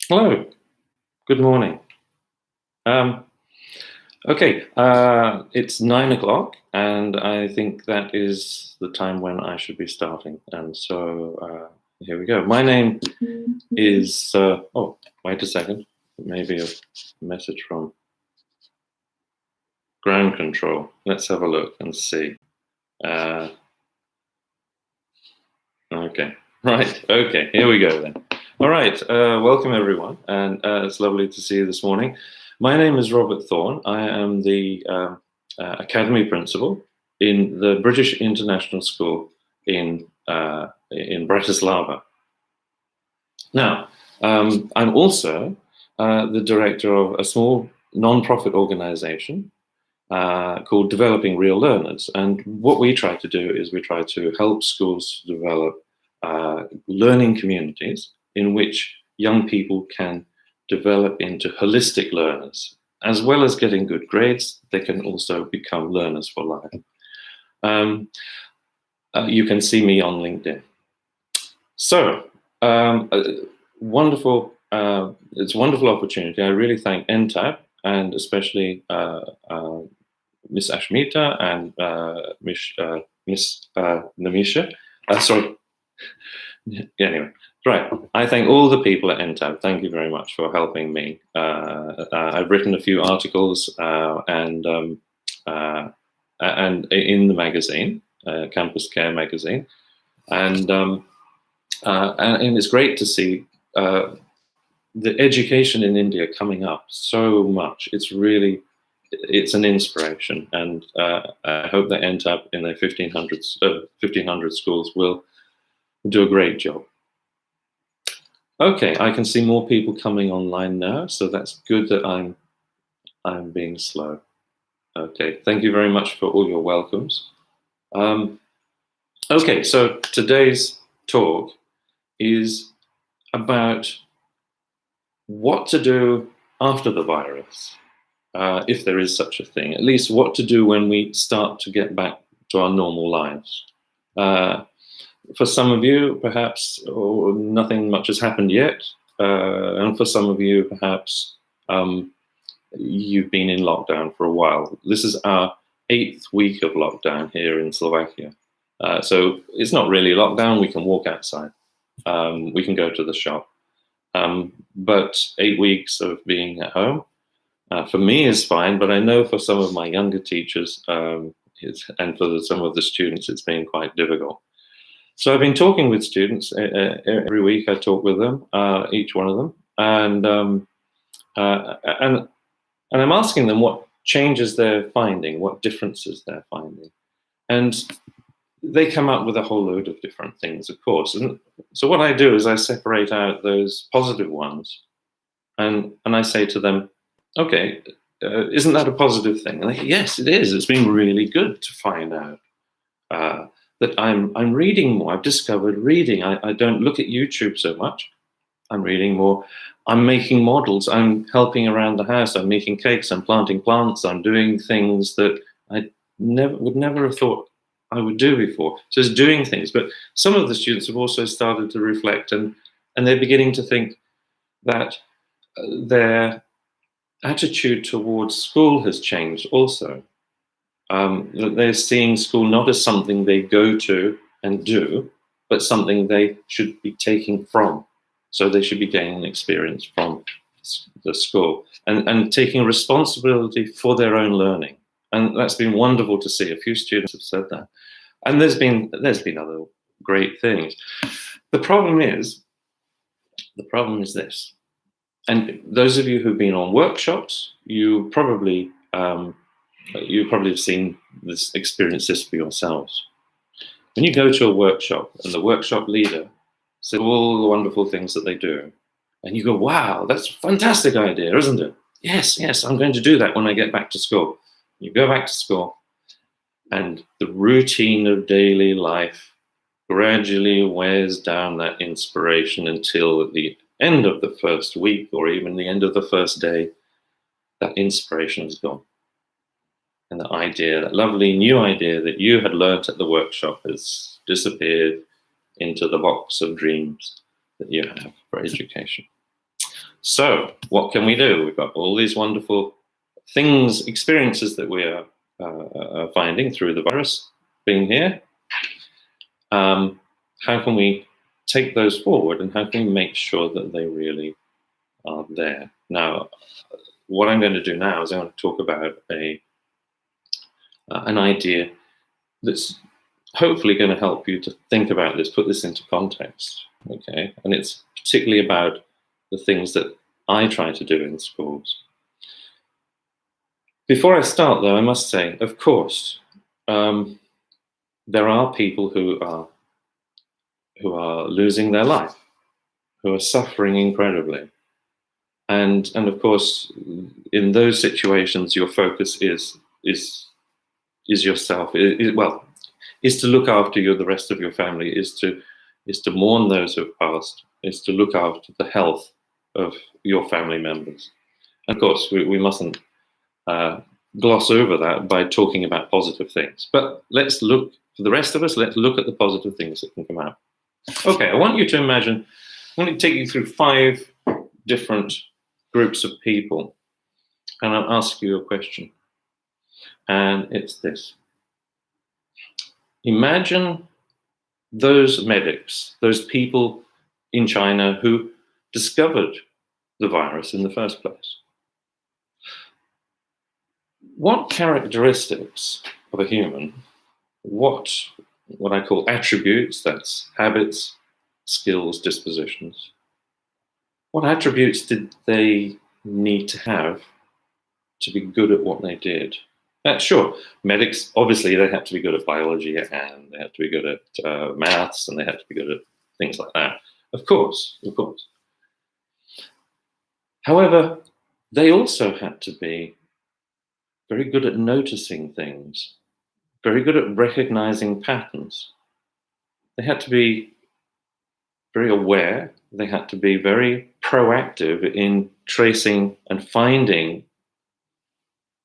Hello, good morning. Um, it's 9 o'clock, and I think that is the time when I should be starting. And so here we go. My name is, oh, wait a second, maybe a message from ground control. Let's have a look and see. Okay, right, okay, here we go then. All right, welcome everyone, and it's lovely to see you this morning. My name is Robert Thorn. I am the Academy Principal in the British International School in Bratislava. Now, I'm also the director of a small non-profit organization called Developing Real Learners. And what we try to do is we try to help schools develop learning communities in which young people can develop into holistic learners. As well as getting good grades, they can also become learners for life. You can see me on LinkedIn. So, wonderful, it's a wonderful opportunity. I really thank Entab and especially Miss Ashmita and Miss Namisha. Sorry. Anyway, right. I thank all the people at Entab. Thank you very much for helping me. I've written a few articles and in the magazine, CampusCare magazine, and it's great to see the education in India coming up so much. It's an inspiration, and I hope that Entab in their 1,500 schools will do a great job. Okay, I can see more people coming online now, so that's good that I'm being slow. Okay, thank you very much for all your welcomes. Okay, so today's talk is about what to do after the virus, if there is such a thing, at least what to do when we start to get back to our normal lives. For some of you, perhaps nothing much has happened yet, and for some of you, perhaps you've been in lockdown for a while. This is our 8th week of lockdown here in Slovakia. So it's not really lockdown, we can walk outside, we can go to the shop. But 8 weeks of being at home, for me is fine, but I know for some of my younger teachers and for some of the students, it's been quite difficult. So I've been talking with students every week. I talk with them, each one of them, and I'm asking them what changes they're finding, what differences they're finding, and they come up with a whole load of different things, of course. And so what I do is I separate out those positive ones, and I say to them, okay, isn't that a positive thing? And they say, yes, it is. It's been really good to find out that I'm reading more. I've discovered reading. I don't look at YouTube so much. I'm reading more. I'm making models. I'm helping around the house. I'm making cakes. I'm planting plants. I'm doing things that I would never have thought I would do before. So it's doing things. But some of the students have also started to reflect, and they're beginning to think that their attitude towards school has changed also. That they're seeing school not as something they go to and do, but something they should be taking from. So they should be gaining experience from the school and taking responsibility for their own learning. And that's been wonderful to see. A few students have said that. And there's been other great things. The problem is this. And those of you who've been on workshops, you probably have seen this, experienced this for yourselves. When you go to a workshop and the workshop leader says all the wonderful things that they do, and you go, wow, that's a fantastic idea, isn't it? Yes, I'm going to do that when I get back to school. You go back to school, and the routine of daily life gradually wears down that inspiration until at the end of the first week or even the end of the first day, that inspiration is gone. And the idea, that lovely new idea that you had learnt at the workshop, has disappeared into the box of dreams that you have for education. So what can we do? We've got all these wonderful things, experiences that we are finding through the virus being here. How can we take those forward, and how can we make sure that they really are there? Now, what I'm going to do now is I'm going to talk about an idea that's hopefully going to help you to think about this, put this into context, okay? And it's particularly about the things that I try to do in schools. Before I start, though, I must say, of course, there are people who are losing their life, who are suffering incredibly. And of course, in those situations, your focus is yourself. Is to look after you, the rest of your family, is to mourn those who have passed, is to look after the health of your family members. And of course, we mustn't gloss over that by talking about positive things. But let's look, for the rest of us, let's look at the positive things that can come out. Okay, I want you to imagine, I'm going to take you through 5 different groups of people, and I'll ask you a question. And it's this. Imagine those medics, those people in China who discovered the virus in the first place. What characteristics of a human, what I call attributes, that's habits, skills, dispositions, what attributes did they need to have to be good at what they did? Sure, medics, obviously, they had to be good at biology, and they had to be good at maths, and they had to be good at things like that. Of course. However, they also had to be very good at noticing things, very good at recognizing patterns. They had to be very aware. They had to be very proactive in tracing and finding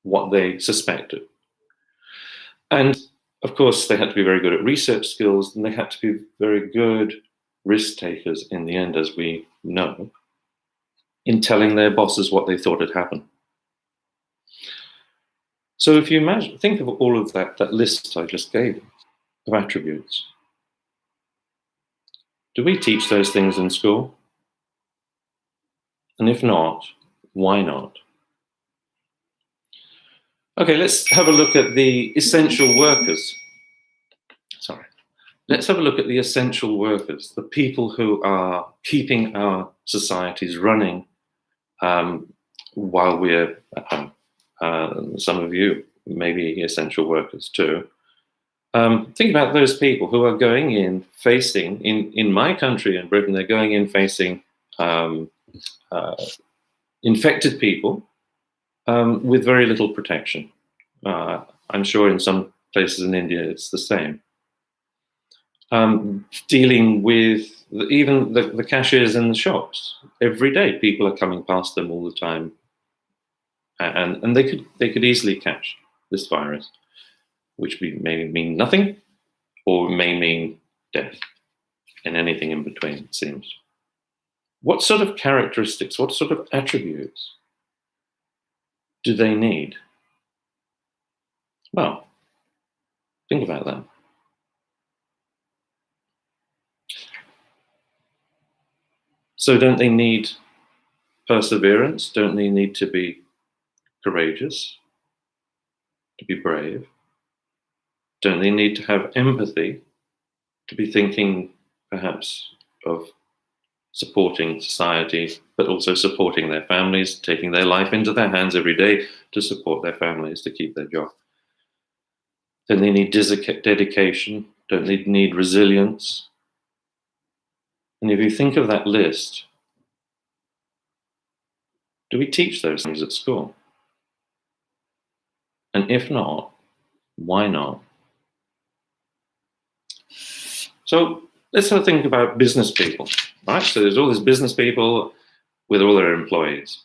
what they suspected. And of course, they had to be very good at research skills, and they had to be very good risk takers in the end, as we know, in telling their bosses what they thought had happened. So if you imagine, think of all of that list I just gave you of attributes. Do we teach those things in school? And if not, why not? Okay, let's have a look at the essential workers. Let's have a look at the essential workers, the people who are keeping our societies running while we're at home. Some of you may be essential workers too. Think about those people who are going in facing, in my country, in Britain, they're going in facing infected people with very little protection. I'm sure in some places in India it's the same. Dealing with even the cashiers in the shops. Every day people are coming past them all the time, and they could easily catch this virus, which may mean nothing or may mean death, and anything in between, it seems. What sort of characteristics, what sort of attributes do they need? Well, think about that. So don't they need perseverance? Don't they need to be courageous, to be brave? Don't they need to have empathy, to be thinking perhaps of supporting society, but also supporting their families, taking their life into their hands every day to support their families, to keep their job? Don't they need dedication? Don't they need resilience? And if you think of that list, do we teach those things at school? And if not, why not? So let's have a think about business people, right? So there's all these business people with all their employees.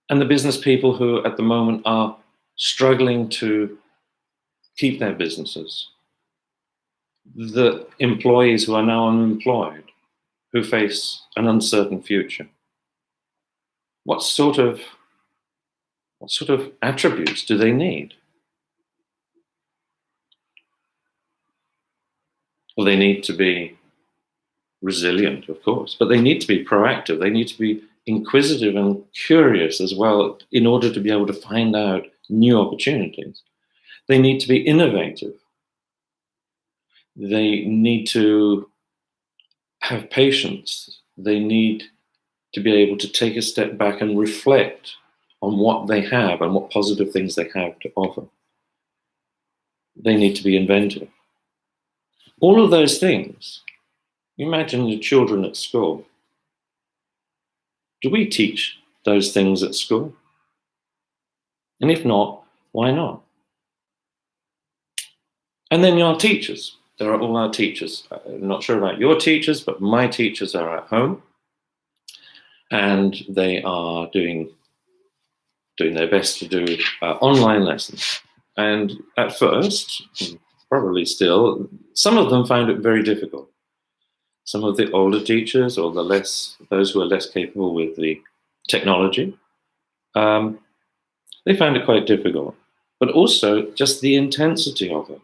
And the business people who at the moment are struggling to keep their businesses. The employees who are now unemployed, who face an uncertain future, what sort of attributes do they need? Well, they need to be resilient, of course, but they need to be proactive. They need to be inquisitive and curious as well in order to be able to find out new opportunities. They need to be innovative. They need to have patience. They need to be able to take a step back and reflect on what they have and what positive things they have to offer. They need to be inventive. All of those things, imagine the children at school. Do we teach those things at school? And if not, why not? And then our teachers. There are all our teachers. I'm not sure about your teachers, but my teachers are at home. And they are doing their best to do online lessons. And at first, probably still, some of them found it very difficult. Some of the older teachers or those who are less capable with the technology, they found it quite difficult. But also just the intensity of it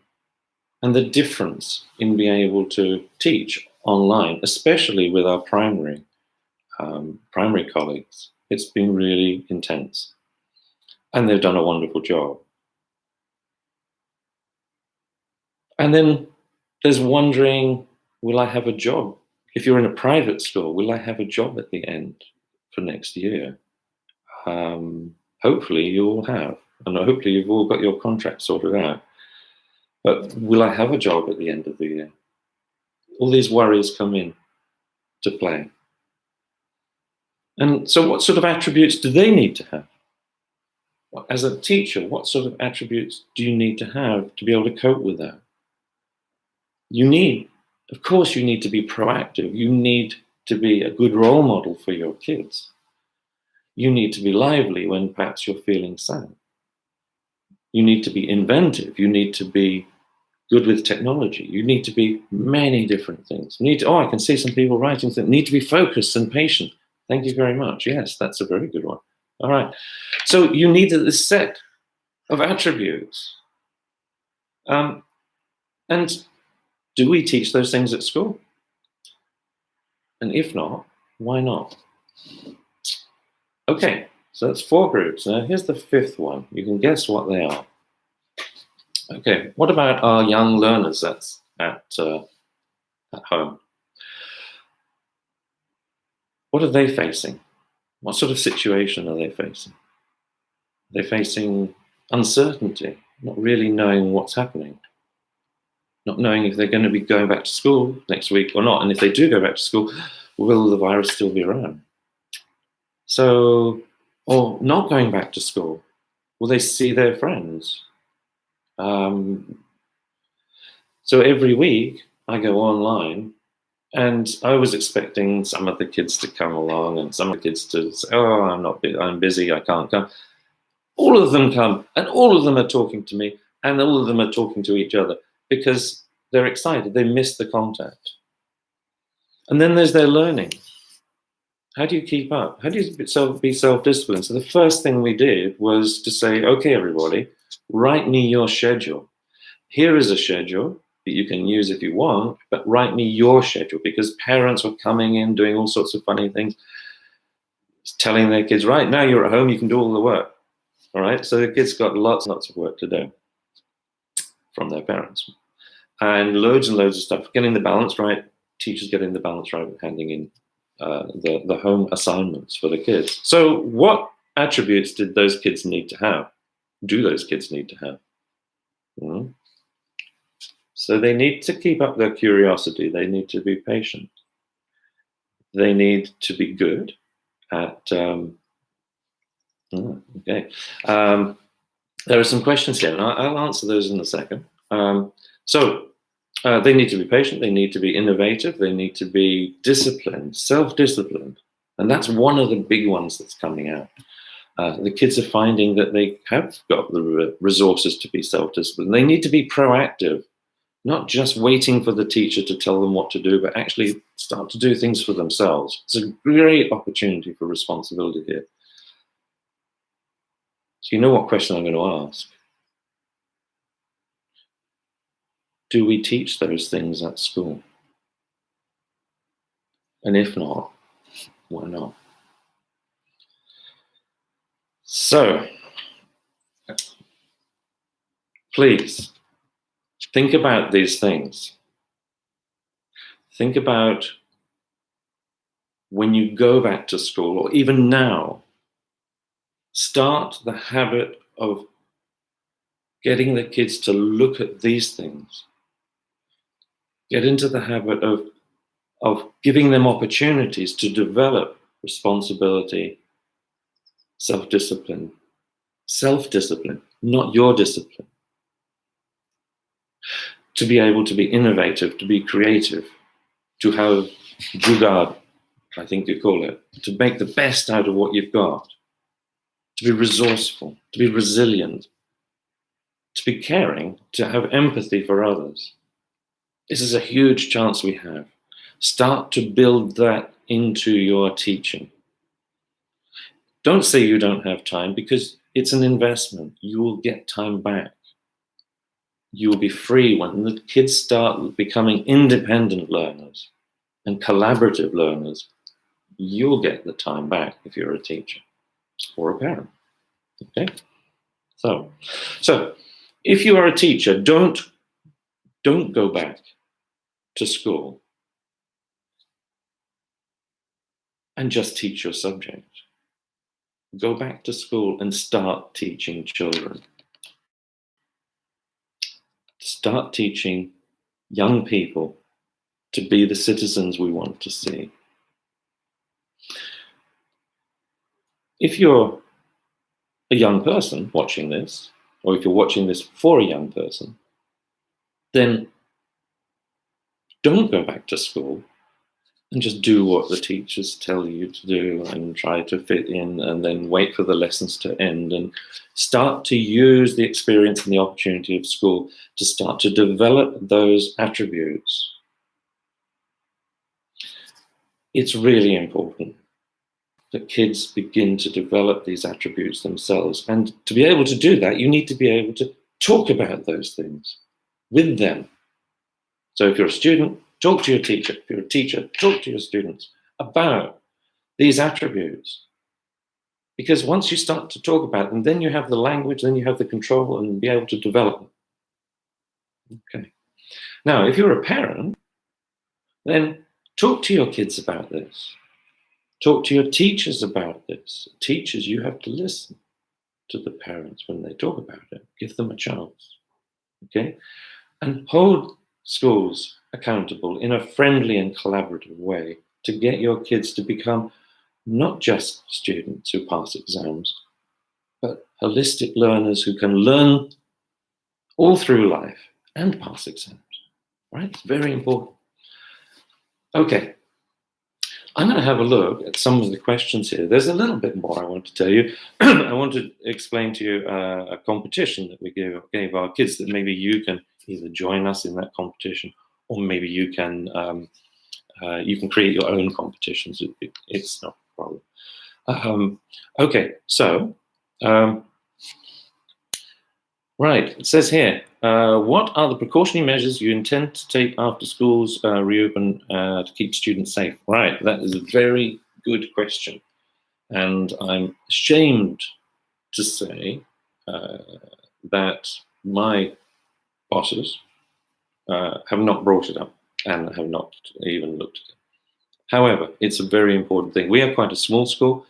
and the difference in being able to teach online, especially with our primary colleagues. It's been really intense. And they've done a wonderful job. And then there's wondering, will I have a job? If you're in a private school, will I have a job at the end for next year? Hopefully you all have, and hopefully you've all got your contract sorted out. But will I have a job at the end of the year? All these worries come in to play. And so what sort of attributes do they need to have? As a teacher, what sort of attributes do you need to have to be able to cope with that? Of course, you need to be proactive. You need to be a good role model for your kids. You need to be lively when perhaps you're feeling sad. You need to be inventive. You need to be good with technology. You need to be many different things. I can see some people writing that need to be focused and patient. Thank you very much. Yes, that's a very good one. All right. So you need this set of attributes. And do we teach those things at school? And if not, why not? Okay, so that's 4 groups. Now here's the 5th one. You can guess what they are. Okay, what about our young learners that's at home? What are they facing? What sort of situation are they facing? They're facing uncertainty, not really knowing what's happening, not knowing if they're going to be going back to school next week or not. And if they do go back to school, will the virus still be around? So, or not going back to school, will they see their friends? So every week I go online, and I was expecting some of the kids to come along and some of the kids to say, oh, I'm busy, I can't come. All of them come, and all of them are talking to me, and all of them are talking to each other because they're excited, they miss the contact. And then there's their learning. How do you keep up? How do you be self-disciplined? So the first thing we did was to say, okay, everybody, write me your schedule. Here is a schedule that you can use if you want, but write me your schedule, because parents were coming in doing all sorts of funny things, telling their kids, right, now you're at home, you can do all the work. All right, so the kids got lots and lots of work to do from their parents. And loads of stuff, getting the balance right, teachers getting the balance right with handing in the home assignments for the kids. So what attributes did those kids need to have? Do those kids need to have? Mm-hmm. So they need to keep up their curiosity. They need to be patient. They need to be good at... There are some questions here, and I'll answer those in a second. They need to be patient, they need to be innovative, they need to be disciplined, self-disciplined. And that's one of the big ones that's coming out. The kids are finding that they have got the resources to be self-disciplined. They need to be proactive. not just waiting for the teacher to tell them what to do, but actually start to do things for themselves. It's a great opportunity for responsibility here. So you know what question I'm going to ask. Do we teach those things at school? And if not, why not? So, please, think about these things. Think about when you go back to school, or even now, start the habit of getting the kids to look at these things. Get into the habit of giving them opportunities to develop responsibility, self-discipline, not your discipline. To be able to be innovative, to be creative, to have jugaad, I think you call it, to make the best out of what you've got, to be resourceful, to be resilient, to be caring, to have empathy for others. This is a huge chance we have. Start to build that into your teaching. Don't say you don't have time, because it's an investment. You will get time back. You will be free when the kids start becoming independent learners and collaborative learners. You'll get the time back if you're a teacher or a parent. Okay? So if you are a teacher, don't go back to school and just teach your subject. Go back to school and start teaching children. Start teaching young people to be the citizens we want to see. If you're a young person watching this, or if you're watching this for a young person, then don't go back to school and just do what the teachers tell you to do and try to fit in and then wait for the lessons to end, and start to use the experience and the opportunity of school to start to develop those attributes. It's really important that kids begin to develop these attributes themselves. And to be able to do that, you need to be able to talk about those things with them. So if you're a student, talk to your teacher. If you're a teacher, talk to your students about these attributes. Because once you start to talk about them, then you have the language, then you have the control, and be able to develop them. Okay. Now, if you're a parent, then talk to your kids about this. Talk to your teachers about this. Teachers, you have to listen to the parents when they talk about it. Give them a chance. Okay? And hold schools accountable in a friendly and collaborative way to get your kids to become not just students who pass exams, but holistic learners who can learn all through life and pass exams. Right? It's very important. Okay. I'm going to have a look at some of the questions here. There's a little bit more I want to tell you. I want to explain to you a competition that we gave our kids, that maybe you can either join us in that competition, or maybe you can create your own competitions. It's not a problem. Okay, so right, it says here, what are the precautionary measures you intend to take after schools reopen to keep students safe? Right, that is a very good question. And I'm ashamed to say that my bosses have not brought it up and have not even looked at it. However, it's a very important thing. We are quite a small school,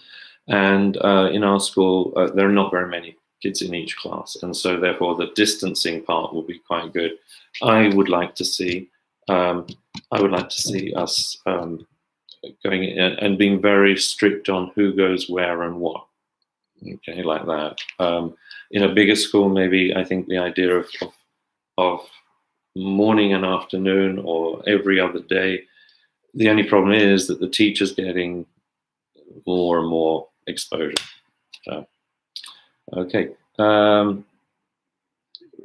and in our school, there are not very many kids in each class, and so therefore the distancing part will be quite good. I would like to see us going in and being very strict on who goes where and what. Okay, like that. In a bigger school, maybe I think the idea of morning and afternoon or every other day. The only problem is that the teacher's getting more and more exposure. So, okay.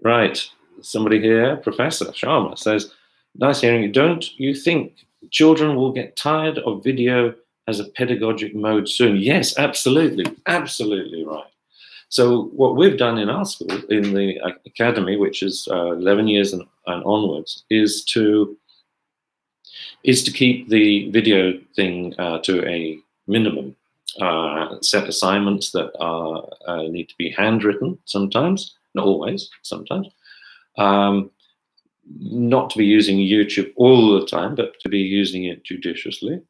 Right. somebody here, Professor Sharma, says, nice hearing you. Don't you think children will get tired of video as a pedagogic mode soon? Yes, absolutely. Absolutely right. So what we've done in our school, in the academy, which is 11 years and onwards, is to keep the video thing to a minimum. Set assignments that need to be handwritten sometimes, not always, sometimes. Not to be using YouTube all the time, but to be using it judiciously.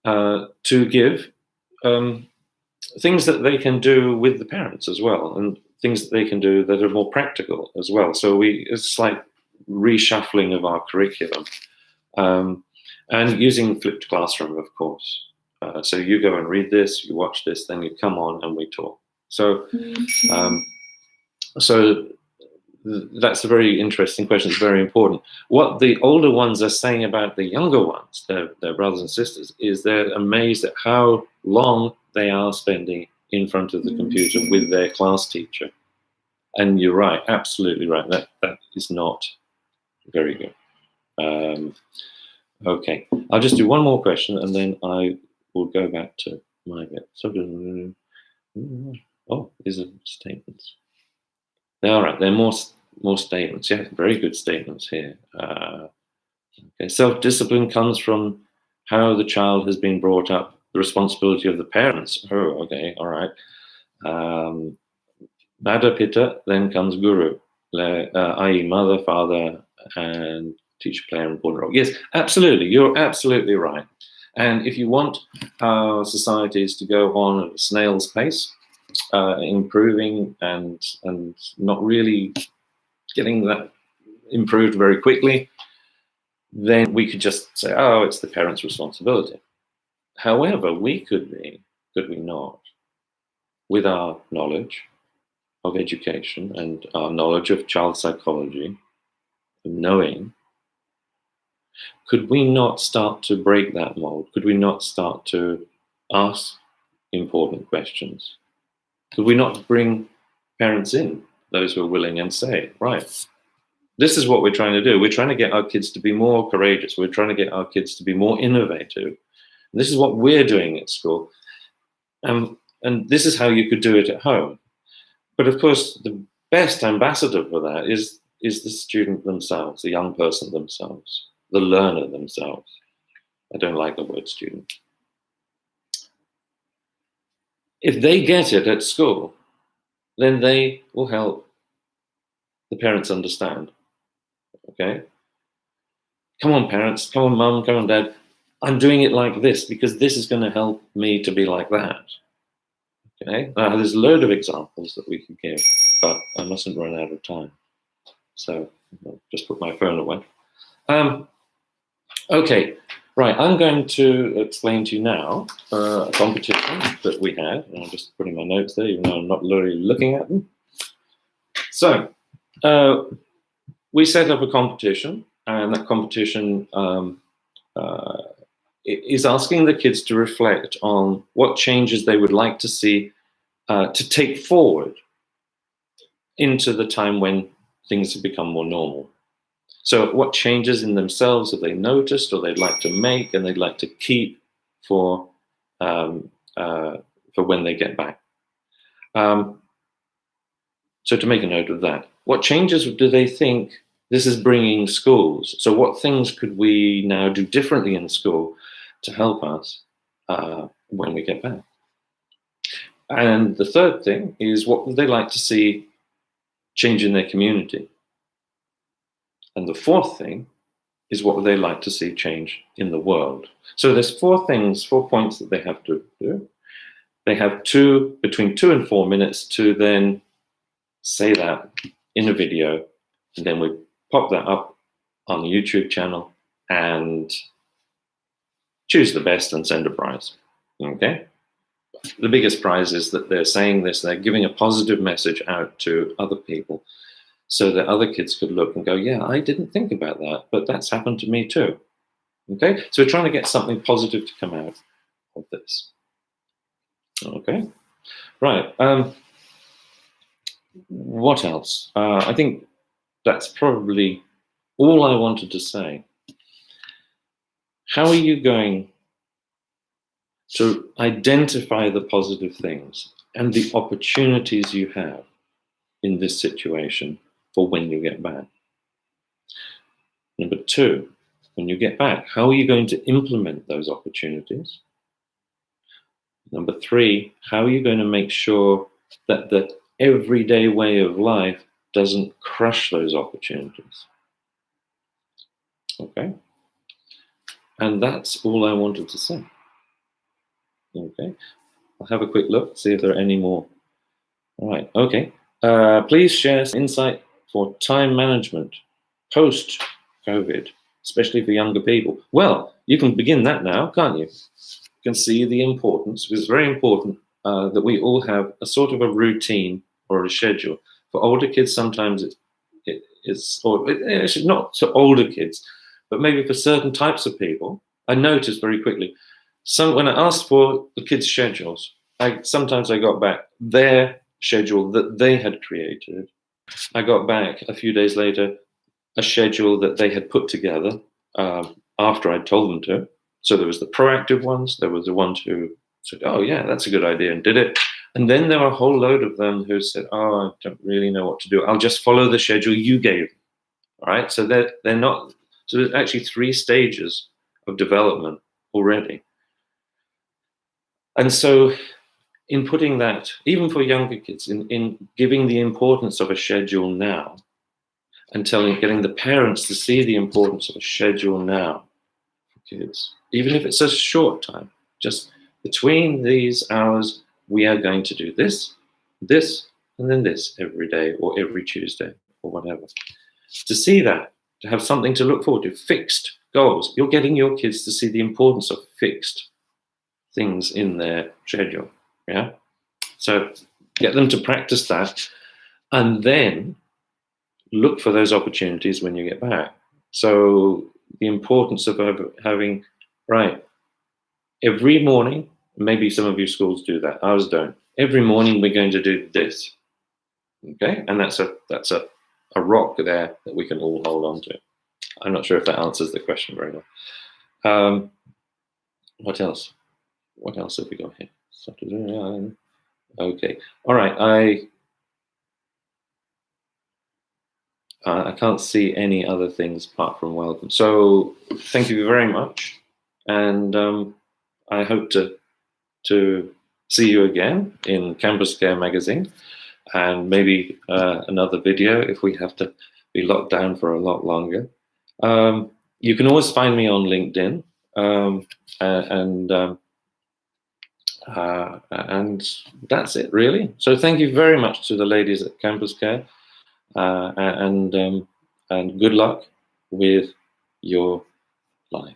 To give things that they can do with the parents as well, and things that they can do that are more practical as well. So it's like reshuffling of our curriculum, and using flipped classroom, of course. So you go and read this, you watch this, then you come on and we talk. So, that's a very interesting question. It's very important. What the older ones are saying about the younger ones, their brothers and sisters, is they're amazed at how long they are spending in front of the computer with their class teacher. And you're right, absolutely right. That is not very good. Okay, I'll just do one more question and then I will go back to my bit. So, oh, these are statements. All right, there are more statements. Yeah, very good statements here. Okay, self-discipline comes from how the child has been brought up, the responsibility of the parents. Oh, okay, all right. Mada Pitta, then comes Guru, i.e. mother, father, and teacher play an important role. Yes, absolutely, you're absolutely right. And if you want our societies to go on at a snail's pace, improving and not really getting that improved very quickly, then we could just say, oh, it's the parents' responsibility. However, we could we not, with our knowledge of education and our knowledge of child psychology, knowing, could we not start to break that mold? Could we not start to ask important questions? Could we not bring parents in, those who are willing, and say, right, this is what we're trying to do. We're trying to get our kids to be more courageous. We're trying to get our kids to be more innovative. And this is what we're doing at school. And this is how you could do it at home. But of course, the best ambassador for that is the student themselves, the young person themselves, the learner themselves. I don't like the word student. If they get it at school, then they will help the parents understand. Okay? Come on, parents. Come on, mum. Come on, dad. I'm doing it like this because this is going to help me to be like that. Okay? There's a load of examples that we could give, but I mustn't run out of time. So I'll just put my phone away. Okay, right. I'm going to explain to you now a competition that we had. And I'm just putting my notes there, even though I'm not really looking at them. So we set up a competition, and that competition is asking the kids to reflect on what changes they would like to see to take forward into the time when things have become more normal. So what changes in themselves have they noticed or they'd like to make and they'd like to keep for when they get back. So to make a note of that, what changes do they think this is bringing schools? So what things could we now do differently in school to help us when we get back? And the third thing is, what would they like to see change in their community? And the fourth thing is, what would they like to see change in the world? So there's 4 points that they have to do. They have between 2 and 4 minutes to then say that in a video, and then we pop that up on the YouTube channel and choose the best and send a prize. Okay? The biggest prize is that they're saying this, they're giving a positive message out to other people so that other kids could look and go, yeah, I didn't think about that, but that's happened to me too. Okay? So we're trying to get something positive to come out of this. Okay? Right. What else? I think That's probably all I wanted to say. How are you going to identify the positive things and the opportunities you have in this situation for when you get back? Number two, when you get back, how are you going to implement those opportunities? Number three, how are you going to make sure that the everyday way of life doesn't crush those opportunities? Okay? And that's all I wanted to say. Okay? I'll have a quick look, see if there are any more. All right, okay. Please share some insight for time management post-COVID, especially for younger people. Well, you can begin that now, can't you? You can see the importance. It's very important that we all have a sort of a routine or a schedule. For older kids, sometimes it's not to older kids, but maybe for certain types of people. I noticed very quickly, when I asked for the kids' schedules, sometimes I got back their schedule that they had created. I got back a few days later a schedule that they had put together after I'd told them to. So there was the proactive ones, there was the ones who said, oh yeah, that's a good idea, and did it. And then there were a whole load of them who said, oh, I don't really know what to do. I'll just follow the schedule you gave me. All right, so they're not, so there's actually 3 stages of development already. And so in putting that, even for younger kids, in giving the importance of a schedule now, and getting the parents to see the importance of a schedule now for kids, even if it's a short time, just between these hours, we are going to do this, this, and then this every day or every Tuesday or whatever. To see that, to have something to look forward to, fixed goals. You're getting your kids to see the importance of fixed things in their schedule. Yeah. So get them to practice that, and then look for those opportunities when you get back. So the importance of having, right, every morning, maybe some of your schools do that, ours don't. Every morning we're going to do this. Okay, and that's a rock there that we can all hold on to. I'm not sure if that answers the question very well. What else? What else have we got here? Okay, all right. I can't see any other things apart from welcome. So thank you very much, and I hope to see you again in CampusCare magazine, and maybe another video if we have to be locked down for a lot longer. You can always find me on LinkedIn, and that's it really. So thank you very much to the ladies at CampusCare, and good luck with your life.